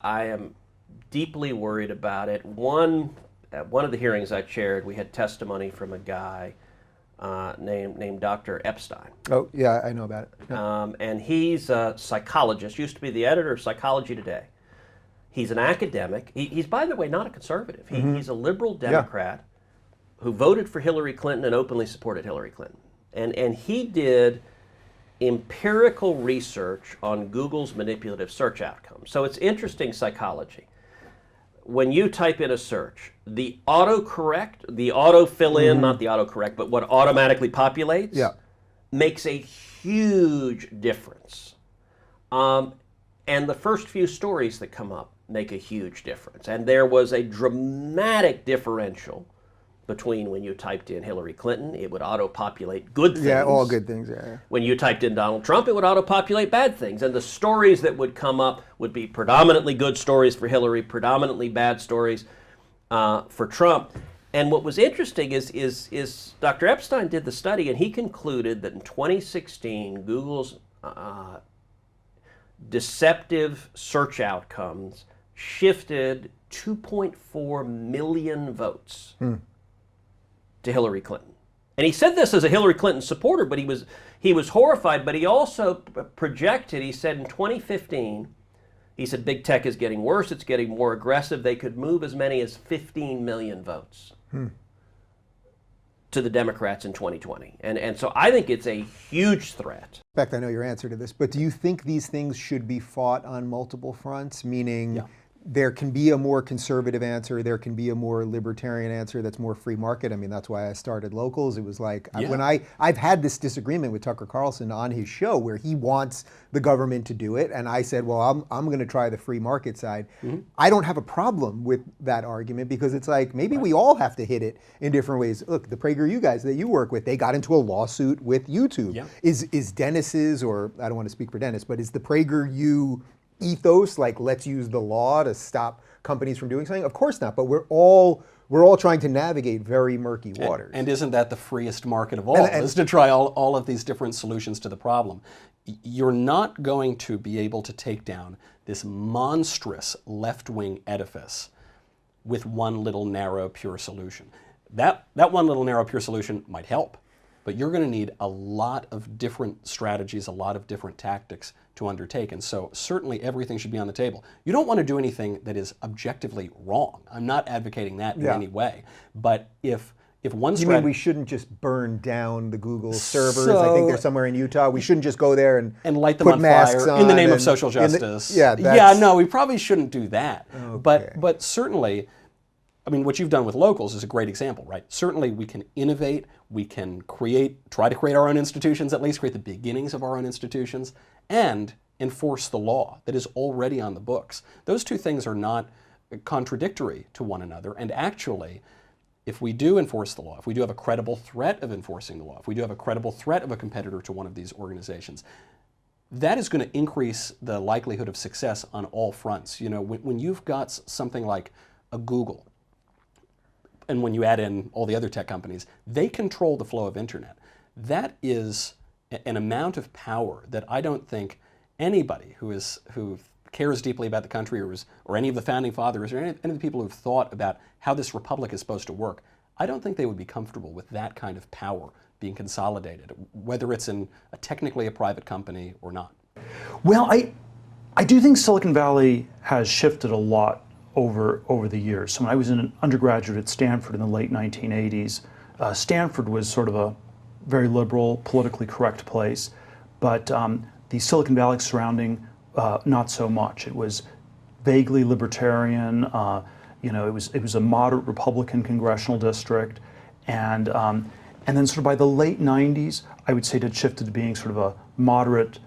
I am deeply worried about it. At one of the hearings I chaired, we had testimony from a guy named Dr. Epstein. Oh, yeah, I know about it. Yeah. And he's a psychologist, used to be the editor of Psychology Today. He's an academic. He's, by the way, not a conservative. He's a liberal Democrat who voted for Hillary Clinton and openly supported Hillary Clinton. And he did empirical research on Google's manipulative search outcomes. So it's interesting psychology. When you type in a search, the autocorrect, the auto-fill-in, not the autocorrect, but what automatically populates, makes a huge difference. And the first few stories that come up make a huge difference. And there was a dramatic differential between when you typed in Hillary Clinton, it would auto-populate good things. Yeah, all good things, yeah. When you typed in Donald Trump, it would auto-populate bad things. And the stories that would come up would be predominantly good stories for Hillary, predominantly bad stories for Trump. And what was interesting is Dr. Epstein did the study, and he concluded that in 2016, Google's deceptive search outcomes shifted 2.4 million votes to Hillary Clinton. And he said this as a Hillary Clinton supporter, but he was horrified, but he also projected, he said in 2015, he said big tech is getting worse, it's getting more aggressive, they could move as many as 15 million votes to the Democrats in 2020. And so I think it's a huge threat. Beck, I know your answer to this, but do you think these things should be fought on multiple fronts? Meaning there can be a more conservative answer, there can be a more libertarian answer that's more free market. I mean, that's why I started Locals. It was like, when I've had this disagreement with Tucker Carlson on his show where he wants the government to do it, and I said, well, I'm going to try the free market side. I don't have a problem with that argument because it's like, maybe we all have to hit it in different ways. Look, the Prager you guys that you work with, they got into a lawsuit with YouTube. Is Dennis's, or I don't want to speak for Dennis, but is the Prager you ethos like let's use the law to stop companies from doing something? Of course not, but we're all trying to navigate very murky waters. And isn't that the freest market of all, is to try all of these different solutions to the problem? You're not going to be able to take down this monstrous left-wing edifice with one little narrow pure solution. That one little narrow pure solution might help, but you're going to need a lot of different strategies, a lot of different tactics to undertake. And so certainly everything should be on the table. You don't want to do anything that is objectively wrong. I'm not advocating that in any way. But if one strategy... You mean we shouldn't just burn down the Google servers? I think they're somewhere in Utah. We shouldn't just go there and light them put on masks fire in the name of social justice. No, we probably shouldn't do that. Okay. But certainly, I mean, what you've done with Locals is a great example, right? Certainly we can innovate, we can try to create our own institutions, at least create the beginnings of our own institutions, and enforce the law that is already on the books. Those two things are not contradictory to one another, and actually, if we do enforce the law, if we do have a credible threat of enforcing the law, if we do have a credible threat of a competitor to one of these organizations, that is going to increase the likelihood of success on all fronts. You know, when you've got something like a Google, and when you add in all the other tech companies, they control the flow of internet. That is an amount of power that I don't think anybody who cares deeply about the country or any of the founding fathers or any of the people who've thought about how this republic is supposed to work, I don't think they would be comfortable with that kind of power being consolidated, whether it's in technically a private company or not. Well, I do think Silicon Valley has shifted a lot over the years. So when I was an undergraduate at Stanford in the late 1980s, Stanford was sort of a very liberal, politically correct place, but the Silicon Valley surrounding, not so much. It was vaguely libertarian. You know, it was a moderate Republican congressional district, and then sort of by the late 90s, I would say it had shifted to being sort of a moderate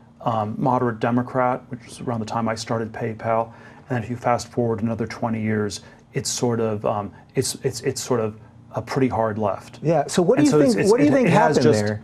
Democrat, which was around the time I started PayPal. And then if you fast forward another 20 years, it's sort of a pretty hard left. Yeah. So what do you think happened there?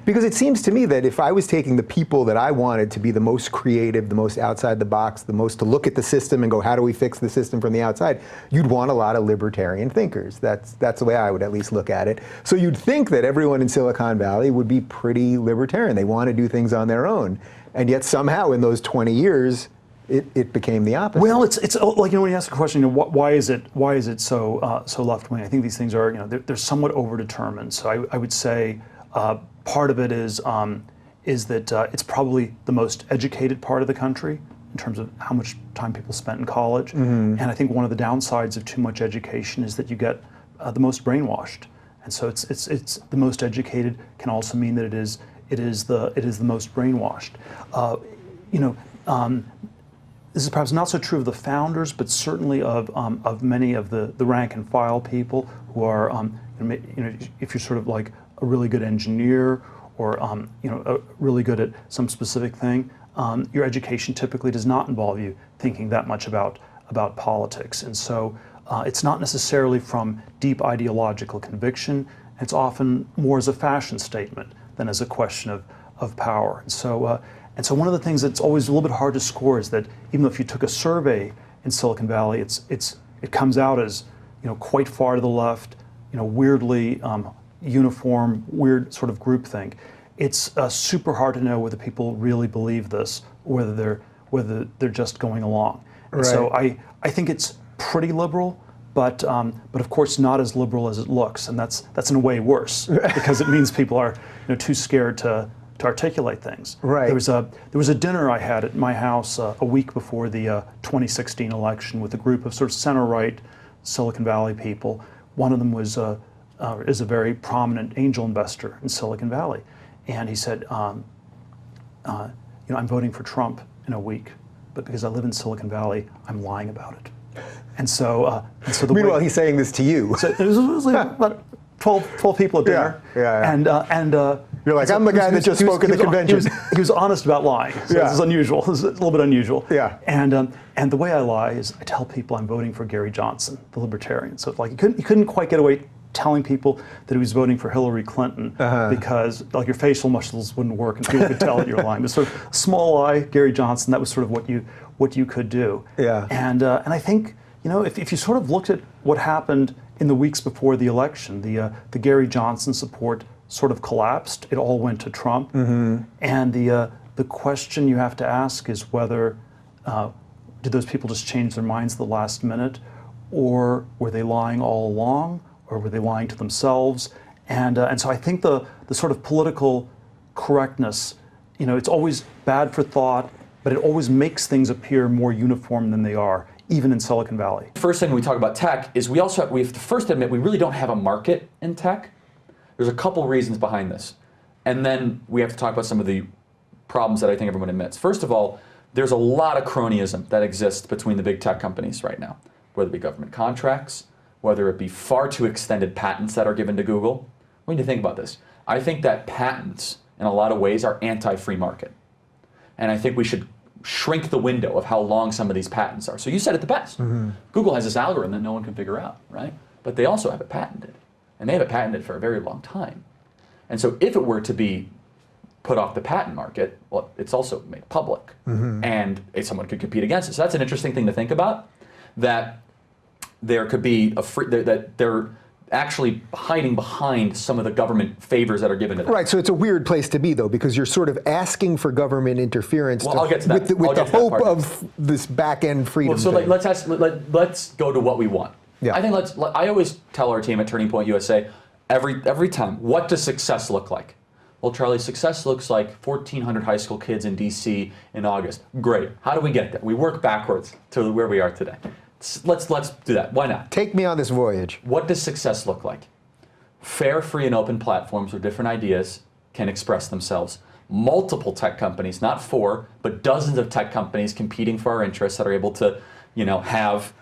Because it seems to me that if I was taking the people that I wanted to be the most creative, the most outside the box, the most to look at the system and go, how do we fix the system from the outside? You'd want a lot of libertarian thinkers. That's the way I would at least look at it. So you'd think that everyone in Silicon Valley would be pretty libertarian. They want to do things on their own. And yet somehow in those 20 years, it became the opposite. Well, it's like, when you ask the question, why is it so left wing? I think these things are, they're somewhat overdetermined. So I would say part of it is that it's probably the most educated part of the country in terms of how much time people spent in college. And I think one of the downsides of too much education is that you get the most brainwashed. And so it's the most educated can also mean that it is the most brainwashed. This is perhaps not so true of the founders, but certainly of many of the rank and file people who are, if you're sort of like a really good engineer or really good at some specific thing, your education typically does not involve you thinking that much about politics. And so it's not necessarily from deep ideological conviction. It's often more as a fashion statement than as a question of power. And so one of the things that's always a little bit hard to score is that even though if you took a survey in Silicon Valley, it comes out as quite far to the left, weirdly uniform, weird sort of groupthink. It's super hard to know whether people really believe this or whether they're just going along. And so I think it's pretty liberal, but of course not as liberal as it looks, and that's in a way worse because it means people are too scared to articulate things. Right. There was a dinner I had at my house a week before the 2016 election with a group of sort of center-right Silicon Valley people. One of them is a very prominent angel investor in Silicon Valley, and he said, I'm voting for Trump in a week, but because I live in Silicon Valley, I'm lying about it. And so the Meanwhile, he's saying this to you. So it was like about 12 people at dinner. Yeah. And you're like, I'm the guy that just spoke at the convention. He was honest about lying. So this is unusual. This is a little bit unusual. Yeah. And the way I lie is I tell people I'm voting for Gary Johnson, the libertarian. So like he couldn't quite get away telling people that he was voting for Hillary Clinton because like your facial muscles wouldn't work and people could tell that you're lying. But sort of small lie, Gary Johnson, that was sort of what you could do. Yeah. And I think if you sort of looked at what happened in the weeks before the election, the Gary Johnson support sort of collapsed. It all went to Trump. And the question you have to ask is whether did those people just change their minds at the last minute, or were they lying all along, or were they lying to themselves? And so I think the sort of political correctness, it's always bad for thought, but it always makes things appear more uniform than they are, even in Silicon Valley. First thing when we talk about tech is we have to first admit we really don't have a market in tech. There's a couple reasons behind this. And then we have to talk about some of the problems that I think everyone admits. First of all, there's a lot of cronyism that exists between the big tech companies right now, whether it be government contracts, whether it be far too extended patents that are given to Google. We need to think about this. I think that patents, in a lot of ways, are anti-free market. And I think we should shrink the window of how long some of these patents are. So you said it the best. Google has this algorithm that no one can figure out, right? But they also have it patented. And they have it patented for a very long time. And so if it were to be put off the patent market, well, it's also made public. And someone could compete against it. So that's an interesting thing to think about, that there could be that they're actually hiding behind some of the government favors that are given to them. Right, so it's a weird place to be, though, because you're sort of asking for government interference I'll get to that. with the hope of this back-end freedom. Well, so let's go to what we want. Yeah. I think I always tell our team at Turning Point USA every time, what does success look like? Well, Charlie, success looks like 1,400 high school kids in DC in August. Great. How do we get there? We work backwards to where we are today. Let's do that. Why not? Take me on this voyage. What does success look like? Fair, free, and open platforms where different ideas can express themselves. Multiple tech companies, not 4, but dozens of tech companies competing for our interests that are able to, have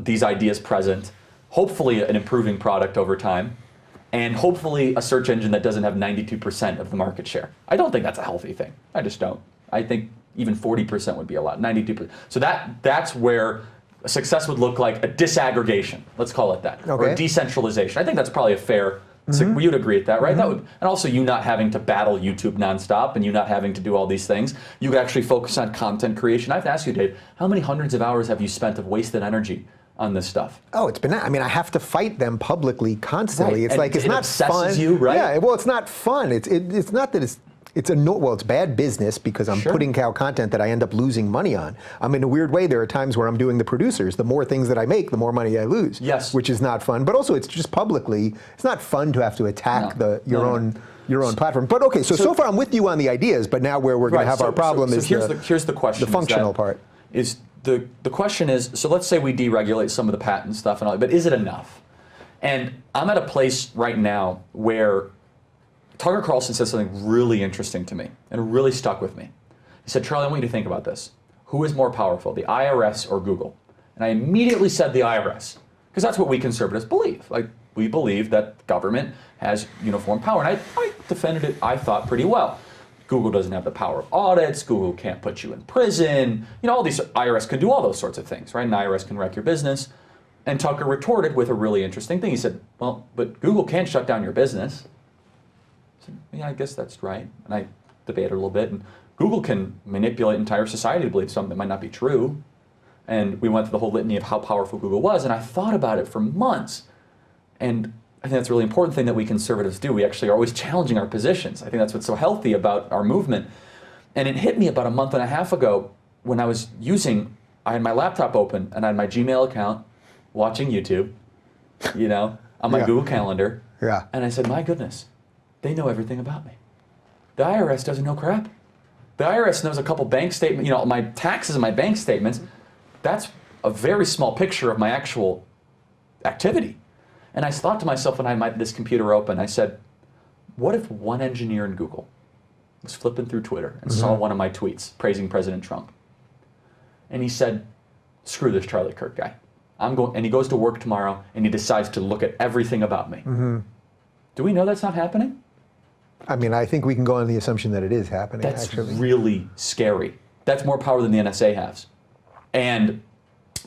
these ideas present. Hopefully, an improving product over time, and hopefully a search engine that doesn't have 92% of the market share. I don't think that's a healthy thing. I just don't. I think even 40% would be a lot. 92%. So that's where success would look like a disaggregation, let's call it that, or a decentralization. I think that's probably a fair, you'd agree with that, right? That would, and also you not having to battle YouTube nonstop and you not having to do all these things. You could actually focus on content creation. I have to ask you, Dave, how many hundreds of hours have you spent of wasted energy on this stuff? Oh, it's been, I have to fight them publicly constantly. Right. It's like, it's it not obsesses fun. You, right? Yeah, well, it's not fun. It's not that it's bad business because I'm putting cow content that I end up losing money on. In a weird way, there are times where I'm doing the producers. The more things that I make, the more money I lose. Yes. Which is not fun. But also, it's just publicly, it's not fun to have to attack your own platform. But okay, so far I'm with you on the ideas, but now where we're going to have our problem is here's the question. The functional part. The question is, so let's say we deregulate some of the patent stuff and all, but is it enough? And I'm at a place right now where Tucker Carlson said something really interesting to me, and it really stuck with me. He said, Charlie, I want you to think about this. Who is more powerful, the IRS or Google? And I immediately said the IRS, because that's what we conservatives believe. Like, we believe that government has uniform power, and I defended it, I thought, pretty well. Google doesn't have the power of audits, Google can't put you in prison, all these, IRS can do all those sorts of things, right? And IRS can wreck your business. And Tucker retorted with a really interesting thing. He said, well, but Google can't shut down your business. I said, yeah, I guess that's right. And I debated a little bit, and Google can manipulate entire society to believe something that might not be true. And we went through the whole litany of how powerful Google was, and I thought about it for months. And I think that's a really important thing that we conservatives do. We actually are always challenging our positions. I think that's what's so healthy about our movement. And it hit me about a month and a half ago when I had my laptop open and I had my Gmail account, watching YouTube, on my Google Calendar. Yeah. And I said, my goodness, they know everything about me. The IRS doesn't know crap. The IRS knows a couple bank statements, my taxes and my bank statements. That's a very small picture of my actual activity. And I thought to myself when I had this computer open, I said, what if one engineer in Google was flipping through Twitter and saw one of my tweets praising President Trump? And he said, screw this Charlie Kirk guy. And he goes to work tomorrow and he decides to look at everything about me. Do we know that's not happening? I think we can go on the assumption that it is happening, That's actually. really scary. That's more power than the NSA has. And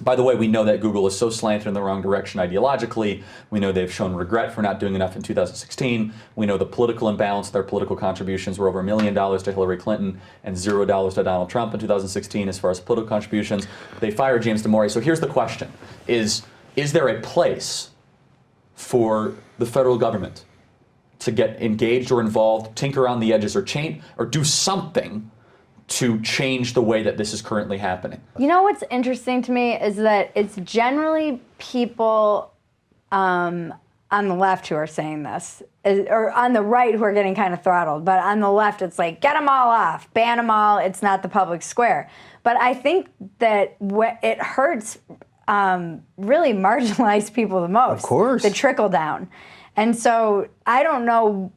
by the way, we know that Google is so slanted in the wrong direction ideologically. We know they've shown regret for not doing enough in 2016. We know the political imbalance, their political contributions were over $1 million to Hillary Clinton and $0 to Donald Trump in 2016 as far as political contributions. They fired James Damore. So here's the question. Is there a place for the federal government to get engaged or involved, tinker on the edges, or do something to change the way that this is currently happening? What's interesting to me is that it's generally people on the left who are saying this, or on the right who are getting kind of throttled. But on the left, it's like, get them all off, ban them all, it's not the public square. But I think that it hurts really marginalized people the most. Of course. The trickle down. And so I don't know,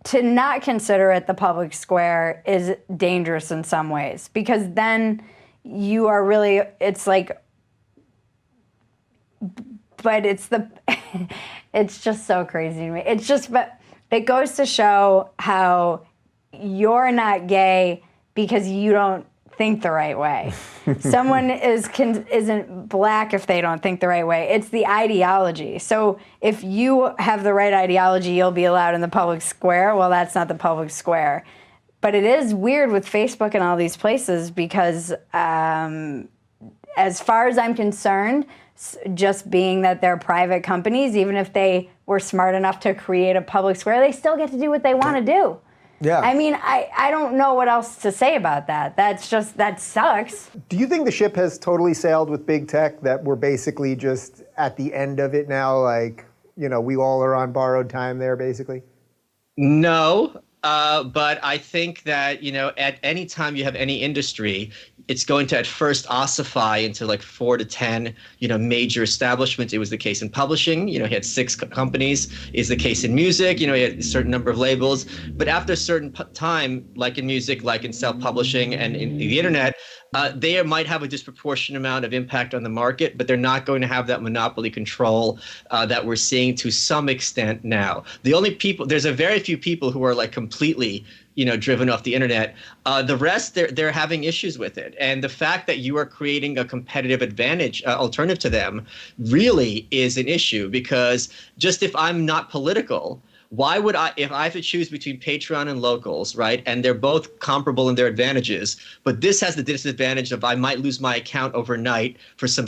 to not consider it the public square is dangerous in some ways, because then you are really, it's like, but it's it's just so crazy to me. It's just, but it goes to show how you're not gay because you don't think the right way. Someone isn't black if they don't think the right way. It's the ideology. So if you have the right ideology, you'll be allowed in the public square. Well, that's not the public square. But it is weird with Facebook and all these places because as far as I'm concerned, just being that they're private companies, even if they were smart enough to create a public square, they still get to do what they want to do. Yeah. I don't know what else to say about that. That sucks. Do you think the ship has totally sailed with big tech, that we're basically just at the end of it now? Like, we all are on borrowed time there, basically? No, but I think that, at any time you have any industry, it's going to at first ossify into like 4 to 10, major establishments. It was the case in publishing. He had 6 companies. Is the case in music. He had a certain number of labels. But after a certain time, like in music, like in self-publishing and in the internet, they might have a disproportionate amount of impact on the market, but they're not going to have that monopoly control that we're seeing to some extent now. There's a very few people who are like completely driven off the internet. The rest, they're having issues with it. And the fact that you are creating a competitive advantage alternative to them really is an issue, because just if I'm not political, why would if I have to choose between Patreon and Locals, right? And they're both comparable in their advantages, but this has the disadvantage of I might lose my account overnight for some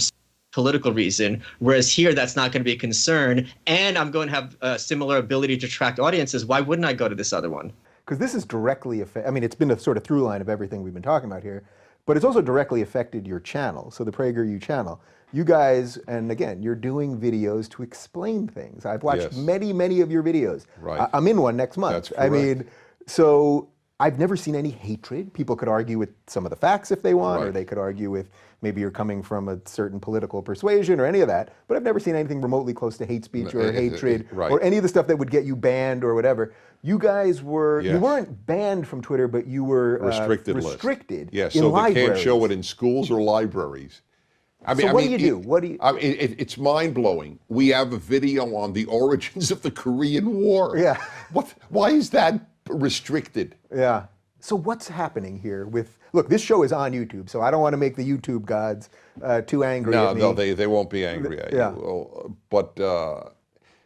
political reason, whereas here that's not going to be a concern, and I'm going to have a similar ability to attract audiences. Why wouldn't I go to this other one? because this is directly I mean, it's been a sort of through line of everything we've been talking about here, but it's also directly affected your channel, so the PragerU channel. You guys, and again, you're doing videos to explain things. I've watched many, many of your videos. Right. I'm in one next month. That's correct. I mean, so I've never seen any hatred. People could argue with some of the facts if they want, or Right. they could argue with maybe you're coming from a certain political persuasion or any of that, but I've never seen anything remotely close to hate speech or hatred right. or any of the stuff that would get you banned or whatever. You guys were, you Yes. weren't banned from Twitter, but you were Restricted list. restricted Yeah, in so they libraries. can't show it in schools or libraries. I mean, So what do you do? What do you? I mean, it's mind-blowing. We have a video on the origins of the Korean War. Yeah. Why is that restricted? Yeah. So what's happening here with, look, this show is on YouTube, so I don't want to make the YouTube gods too angry at me. No, they won't be angry at Yeah. you. Well, but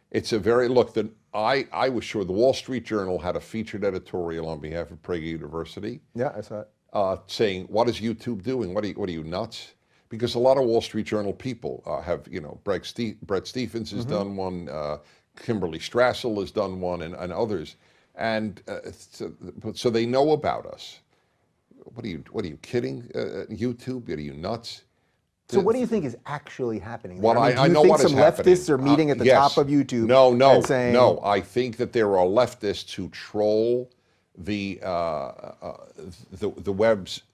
it's a very, look, I was sure the Wall Street Journal had a featured editorial on behalf of Prager University Yeah, I saw it. saying, what is YouTube doing? What are you nuts? Because a lot of Wall Street Journal people have, Brett Stephens has done one, Kimberly Strassel has done one, and others. And so they know about us. What are you kidding? YouTube? Are you nuts? So what do you think is actually happening? Well, there? I do know you think what is some happening. leftists are meeting at the Yes. top of YouTube? No, and saying, no. I think that there are leftists who troll the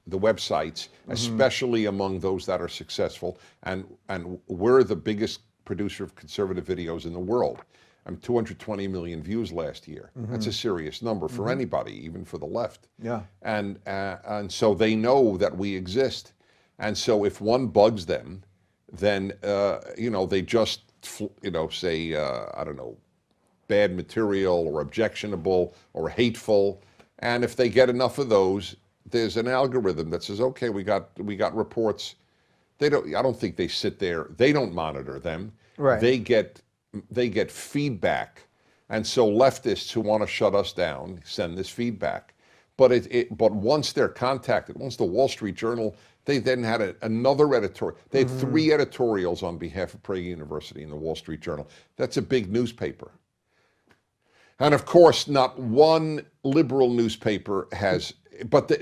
websites, especially among those that are successful. And we're the biggest producer of conservative videos in the world. 220 million views last year. That's a serious number for anybody, even for the left. Yeah. And so they know that we exist. And so if one bugs them, then they just say I don't know, bad material or objectionable or hateful. And if they get enough of those, there's an algorithm that says, okay, we got reports. I don't think they sit there. They don't monitor them. Right. They get feedback. And so leftists who want to shut us down send this feedback. But but once they're contacted, once the Wall Street Journal, they then had another editorial. They had 3 editorials on behalf of Prager University in the Wall Street Journal. That's a big newspaper. And of course, not one liberal newspaper has,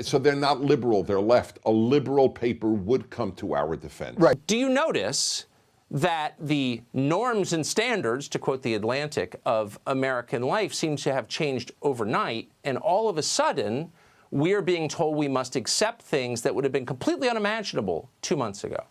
so they're not liberal, they're left. A liberal paper would come to our defense. Right. Do you notice that the norms and standards, to quote The Atlantic, of American life seem to have changed overnight, and all of a sudden, we're being told we must accept things that would have been completely unimaginable 2 months ago?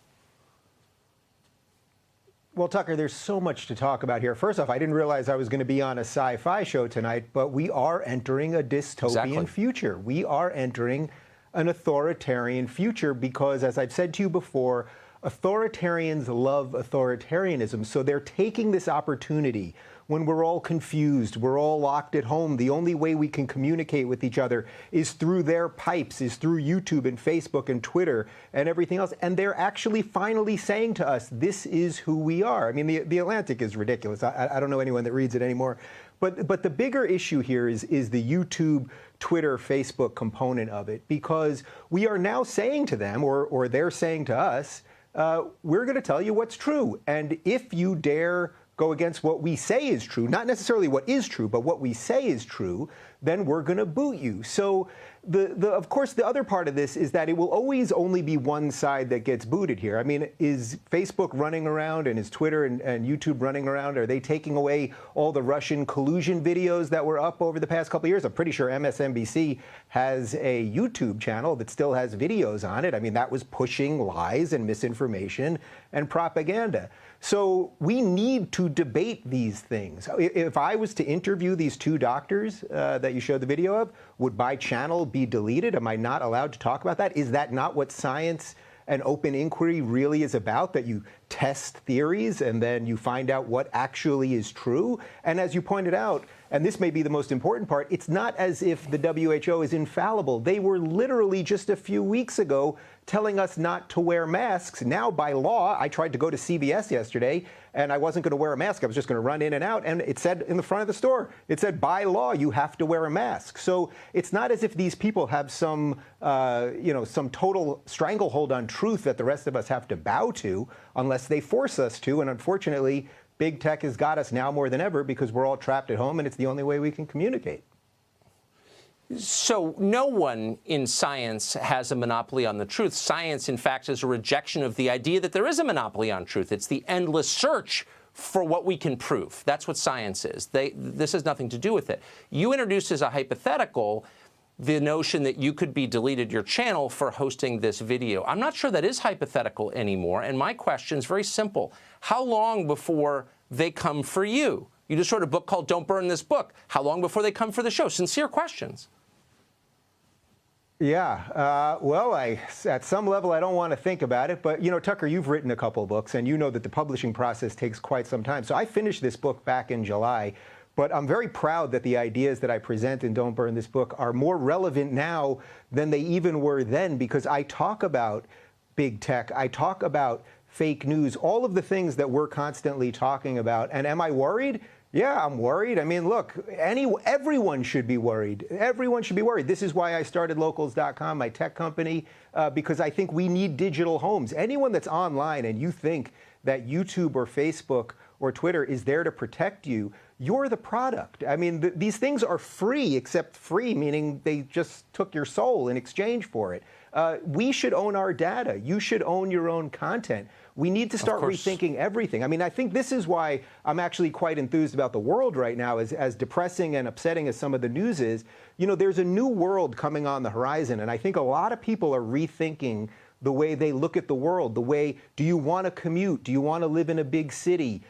Well, Tucker, there's so much to talk about here. First off, I didn't realize I was going to be on a sci-fi show tonight, but we are entering a dystopian future. We are entering an authoritarian future because, as I've said to you before, authoritarians love authoritarianism. So they're taking this opportunity when we're all confused, we're all locked at home. The only way we can communicate with each other is through their pipes, is through YouTube and Facebook and Twitter and everything else. And they're actually finally saying to us, this is who we are. I mean, the Atlantic is ridiculous. I don't know anyone that reads it anymore. But the bigger issue here is the YouTube, Twitter, Facebook component of it, because we are now saying to them, or they're saying to us, we're going to tell you what's true. And if you dare go against what we say is true, not necessarily what is true, but what we say is true, then we're going to boot you. So of course, the other part of this is that it will always only be one side that gets booted here. I mean, is Facebook running around and is Twitter and YouTube running around? Are they taking away all the Russian collusion videos that were up over the past couple of years? I'm pretty sure MSNBC has a YouTube channel that still has videos on it. I mean, that was pushing lies and misinformation and propaganda. So we need to debate these things. If I was to interview these 2 doctors that you showed the video of, would my channel be deleted? Am I not allowed to talk about that? Is that not what science and open inquiry really is about, that you test theories and then you find out what actually is true? And as you pointed out, and this may be the most important part, it's not as if the WHO is infallible. They were literally just a few weeks ago telling us not to wear masks. Now, by law, I tried to go to CVS yesterday, and I wasn't going to wear a mask. I was just going to run in and out, and it said in the front of the store, it said, by law, you have to wear a mask. So it's not as if these people have some total stranglehold on truth that the rest of us have to bow to unless they force us to. And unfortunately, big tech has got us now more than ever because we're all trapped at home, and it's the only way we can communicate. So no one in science has a monopoly on the truth. Science, in fact, is a rejection of the idea that there is a monopoly on truth. It's the endless search for what we can prove. That's what science is. This has nothing to do with it. You introduced as a hypothetical the notion that you could be deleted your channel for hosting this video. I'm not sure that is hypothetical anymore, and my question is very simple. How long before they come for you? You just wrote a book called Don't Burn This Book. How long before they come for the show? Sincere questions. Yeah, well, at some level, I don't want to think about it, but Tucker, you've written a couple books, and you know that the publishing process takes quite some time. So I finished this book back in July, but I'm very proud that the ideas that I present in Don't Burn This Book are more relevant now than they even were then, because I talk about big tech, I talk about fake news, all of the things that we're constantly talking about. And am I worried? Yeah, I'm worried. I mean, look, everyone should be worried. Everyone should be worried. This is why I started Locals.com, my tech company, because I think we need digital homes. Anyone that's online and you think that YouTube or Facebook or Twitter is there to protect you, you're the product. I mean, these things are free, except free, meaning they just took your soul in exchange for it. We should own our data. You should own your own content. We need to start rethinking everything. I mean, I think this is why I'm actually quite enthused about the world right now, as depressing and upsetting as some of the news is. There's a new world coming on the horizon, and I think a lot of people are rethinking the way they look at the world, the way, do you want to commute? Do you want to live in a big city?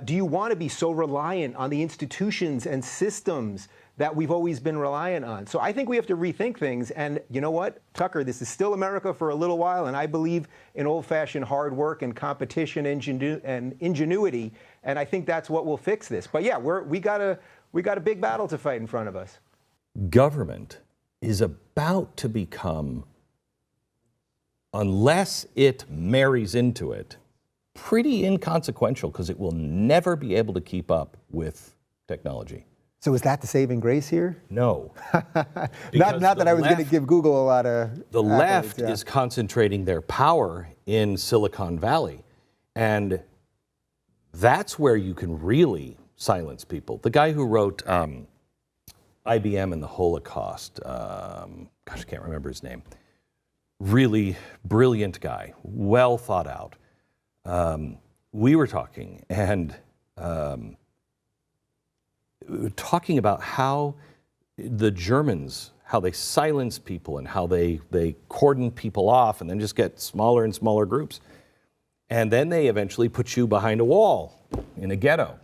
Do you want to be so reliant on the institutions and systems that we've always been reliant on? So I think we have to rethink things. And you know what, Tucker, this is still America for a little while, and I believe in old-fashioned hard work and competition and ingenuity, and I think that's what will fix this. But yeah, we got a big battle to fight in front of us. Government is about to become, unless it marries into it, pretty inconsequential, because it will never be able to keep up with technology. So is that the saving grace here? No. not that I was going to give Google a lot of The left is concentrating their power in Silicon Valley, and that's where you can really silence people. The guy who wrote IBM and the Holocaust, gosh, I can't remember his name. Really brilliant guy, well thought out. We were talking, and talking about how the Germans, how they silence people and how they cordon people off and then just get smaller and smaller groups. And then they eventually put you behind a wall in a ghetto.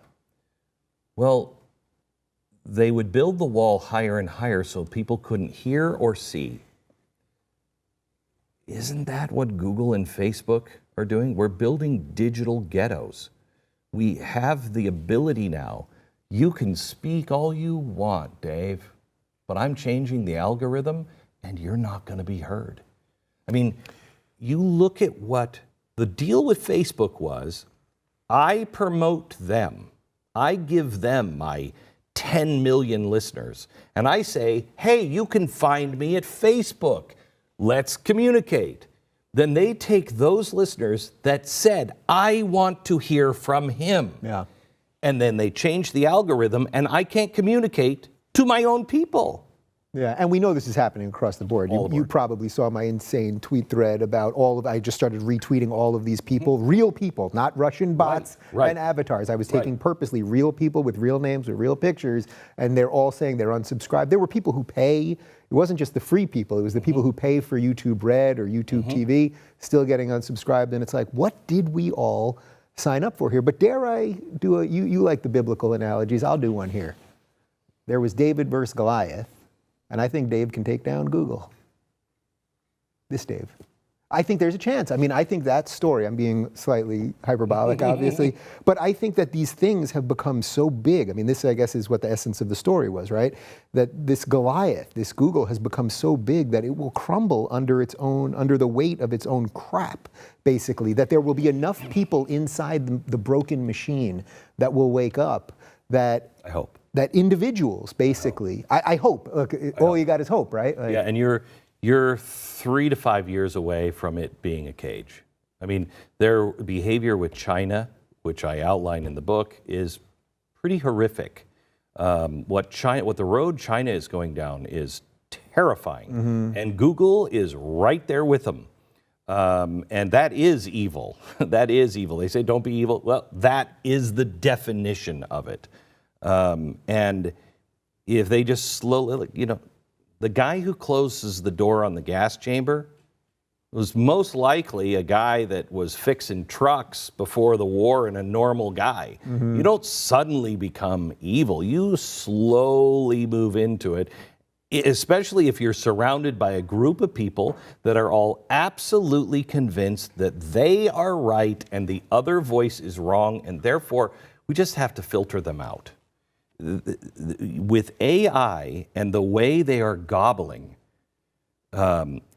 Well, they would build the wall higher and higher so people couldn't hear or see. Isn't that what Google and Facebook are doing? We're building digital ghettos. We have the ability now. You can speak all you want, Dave, but I'm changing the algorithm and you're not going to be heard. I mean, you look at what the deal with Facebook was. I promote them. I give them my 10 million listeners, and I say, hey, you can find me at Facebook. Let's communicate. Then they take those listeners that said, I want to hear from him. Yeah. And then they change the algorithm, and I can't communicate to my own people. Yeah, and we know this is happening across the board. You probably saw my insane tweet thread about I just started retweeting all of these people, real people, not Russian bots and avatars. I was taking purposely real people with real names, with real pictures, and they're all saying they're unsubscribed. There were people who pay. It wasn't just the free people. It was the people who pay for YouTube Red or YouTube TV, still getting unsubscribed. And it's like, what did we all sign up for here? But dare I do you like the biblical analogies, I'll do one here. There was David versus Goliath, and I think Dave can take down Google. This Dave. I think there's a chance. I mean, I think that story, I'm being slightly hyperbolic, obviously, but I think that these things have become so big. I mean, this, I guess, is what the essence of the story was, right? That this Goliath, this Google, has become so big that it will crumble under the weight of its own crap, basically, that there will be enough people inside the broken machine that will wake up that... I hope. That individuals, basically, I hope. Look, all you got is hope, right? Yeah, and you're 3 to 5 years away from it being a cage. I mean, their behavior with China, which I outline in the book, is pretty horrific. What the road China is going down is terrifying. And Google is right there with them. And that is evil. That is evil. They say don't be evil. Well, that is the definition of it. And if they just slowly, the guy who closes the door on the gas chamber was most likely a guy that was fixing trucks before the war and a normal guy. You don't suddenly become evil. You slowly move into it, especially if you're surrounded by a group of people that are all absolutely convinced that they are right and the other voice is wrong, and therefore we just have to filter them out. With AI and the way they are gobbling,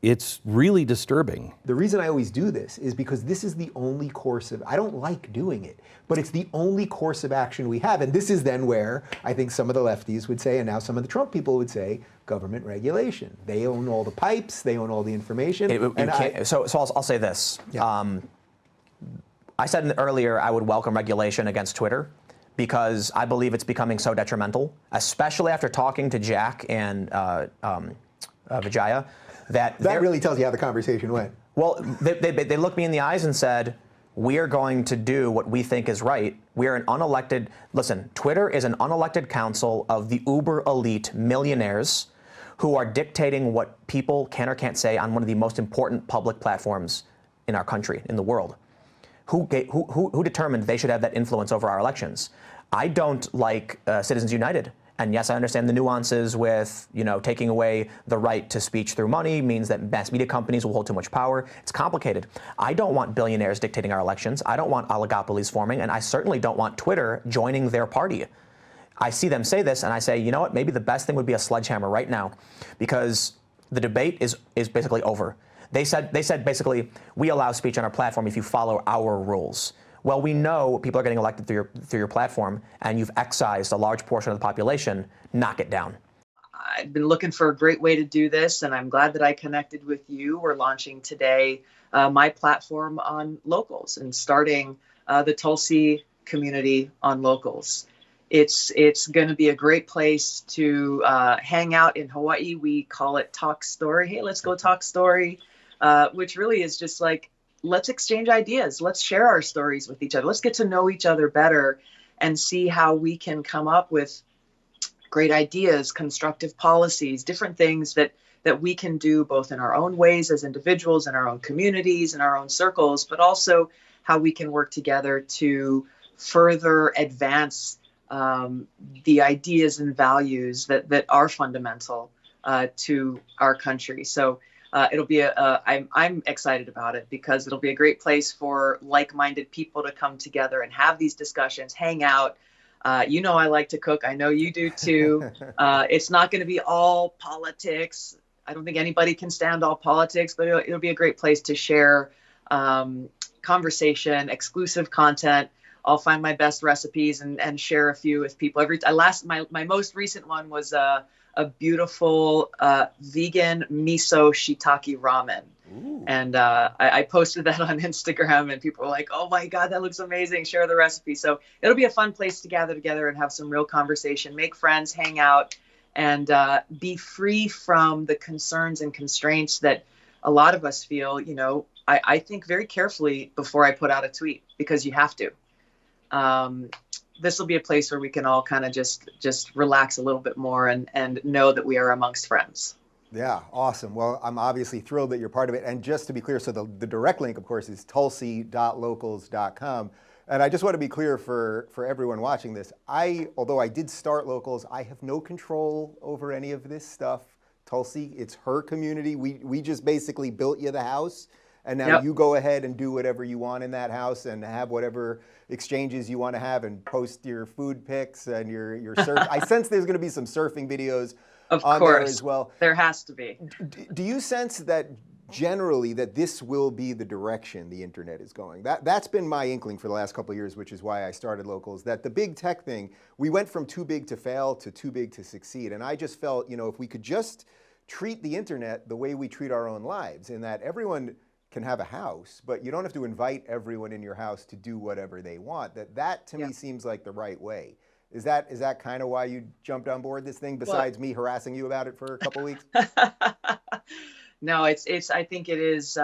it's really disturbing. The reason I always do this is because this is the only course of, I don't like doing it, but it's the only course of action we have. And this is then where I think some of the lefties would say, and now some of the Trump people would say, government regulation. They own all the pipes, they own all the information. So I'll say this. Yeah. I said earlier I would welcome regulation against Twitter because I believe it's becoming so detrimental, especially after talking to Jack and Vijaya. That really tells you how the conversation went. Well, they looked me in the eyes and said, we are going to do what we think is right. We are an unelected, listen, Twitter is an unelected council of the uber elite millionaires who are dictating what people can or can't say on one of the most important public platforms in our country, in the world. Who determined they should have that influence over our elections? I don't like Citizens United. And yes, I understand the nuances with, taking away the right to speech through money means that mass media companies will hold too much power. It's complicated. I don't want billionaires dictating our elections. I don't want oligopolies forming, and I certainly don't want Twitter joining their party. I see them say this, and I say, you know what, maybe the best thing would be a sledgehammer right now, because the debate is basically over. They said basically, we allow speech on our platform if you follow our rules. Well, we know people are getting elected through your platform, and you've excised a large portion of the population. Knock it down. I've been looking for a great way to do this, and I'm glad that I connected with you. We're launching today my platform on locals and starting the Tulsi community on locals. It's going to be a great place to hang out in Hawaii. We call it Talk Story. Hey, let's go Talk Story, which really is just like, let's exchange ideas. Let's share our stories with each other. Let's get to know each other better and see how we can come up with great ideas, constructive policies, different things that we can do both in our own ways as individuals, in our own communities, in our own circles, but also how we can work together to further advance the ideas and values that are fundamental to our country. So it'll be I'm excited about it because it'll be a great place for like-minded people to come together and have these discussions, hang out. I like to cook. I know you do too. It's not going to be all politics. I don't think anybody can stand all politics, but it'll be a great place to share conversation, exclusive content. I'll find my best recipes and share a few with people. My most recent one was a beautiful vegan miso shiitake ramen. Ooh. And I posted that on Instagram, and people were like, oh my God, that looks amazing. Share the recipe. So it'll be a fun place to gather together and have some real conversation, make friends, hang out, and be free from the concerns and constraints that a lot of us feel. I think very carefully before I put out a tweet because you have to. This will be a place where we can all kind of just relax a little bit more and know that we are amongst friends. Yeah, awesome. Well, I'm obviously thrilled that you're part of it. And just to be clear, so the direct link, of course, is tulsi.locals.com. And I just want to be clear for everyone watching this. Although I did start Locals, I have no control over any of this stuff. Tulsi, it's her community. We just basically built you the house. And now you go ahead and do whatever you want in that house and have whatever exchanges you want to have and post your food pics and your surf. I sense there's going to be some surfing videos on there as well. There has to be. Do you sense that generally that this will be the direction the internet is going? That's been my inkling for the last couple of years, which is why I started Locals, that the big tech thing, we went from too big to fail to too big to succeed. And I just felt, if we could just treat the internet the way we treat our own lives, in that everyone can have a house, but you don't have to invite everyone in your house to do whatever they want. That to me seems like the right way. Is that kind of why you jumped on board this thing, besides me harassing you about it for a couple weeks? No, it's. I think it is.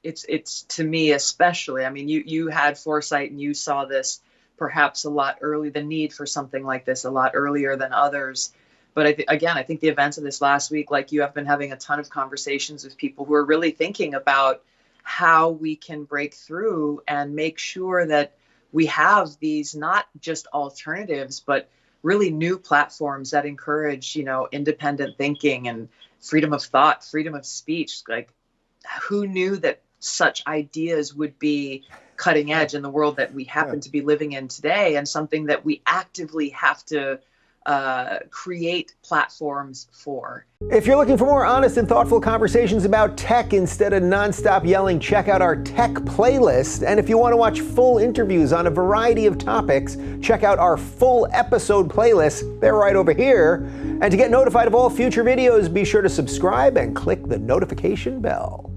It's to me especially. I mean, you had foresight and you saw this perhaps a lot early. The need for something like this a lot earlier than others. But I think the events of this last week, like you have been having a ton of conversations with people who are really thinking about how we can break through and make sure that we have these not just alternatives, but really new platforms that encourage, independent thinking and freedom of thought, freedom of speech. Like, who knew that such ideas would be cutting edge in the world that we happen to be living in today, and something that we actively have to create platforms for. If you're looking for more honest and thoughtful conversations about tech instead of nonstop yelling, check out our tech playlist. And if you want to watch full interviews on a variety of topics, check out our full episode playlist. They're right over here. And to get notified of all future videos, be sure to subscribe and click the notification bell.